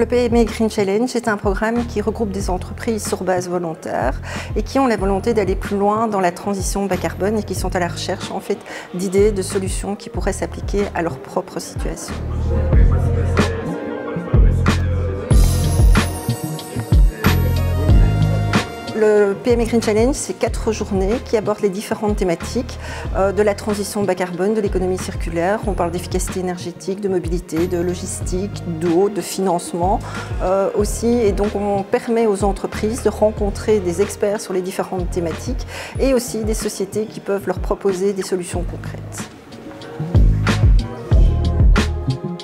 le PME Green Challenge est un programme qui regroupe des entreprises sur base volontaire et qui ont la volonté d'aller plus loin dans la transition bas carbone et qui sont à la recherche en fait d'idées, de solutions qui pourraient s'appliquer à leur propre situation. Le PME Green Challenge, c'est 4 journées qui abordent les différentes thématiques de la transition bas carbone, de l'économie circulaire. On parle d'efficacité énergétique, de mobilité, de logistique, d'eau, de financement aussi. Et donc on permet aux entreprises de rencontrer des experts sur les différentes thématiques et aussi des sociétés qui peuvent leur proposer des solutions concrètes.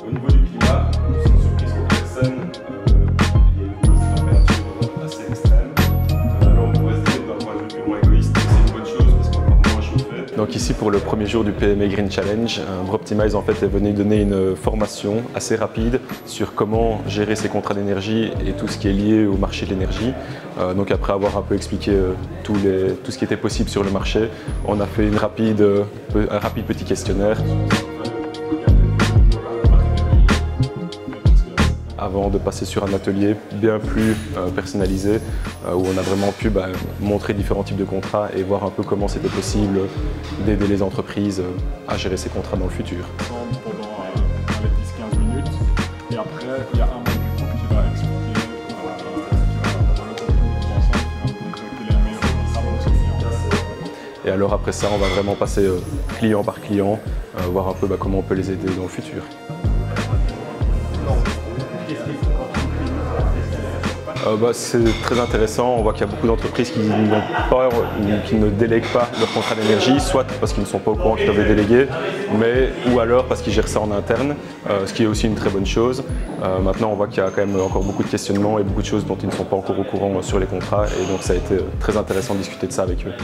Au niveau du climat, nous sommes surpris sur personne. Il y a une température assez extrême. Alors on pourrait se dire, d'un point de vue purement égoïste, c'est une bonne chose parce qu'on va encore moins chauffer. Donc ici pour le premier jour du PME Green Challenge, Broptimize en fait est venu donner une formation assez rapide sur comment gérer ses contrats d'énergie et tout ce qui est lié au marché de l'énergie. Donc après avoir un peu expliqué tout ce qui était possible sur le marché, on a fait un rapide petit questionnaire. Avant de passer sur un atelier bien plus personnalisé où on a vraiment pu montrer différents types de contrats et voir un peu comment c'était possible d'aider les entreprises à gérer ces contrats dans le futur. Pendant 10-15 minutes et après il y a un membre du groupe qui va expliquer les meilleurs. Et alors après ça on va vraiment passer client par client, voir un peu comment on peut les aider dans le futur. C'est très intéressant, on voit qu'il y a beaucoup d'entreprises qui n'ont pas ou qui ne délèguent pas leur contrat d'énergie, soit parce qu'ils ne sont pas au courant qu'ils doivent les déléguer, ou alors parce qu'ils gèrent ça en interne, ce qui est aussi une très bonne chose. Maintenant on voit qu'il y a quand même encore beaucoup de questionnements et beaucoup de choses dont ils ne sont pas encore au courant sur les contrats et donc ça a été très intéressant de discuter de ça avec eux.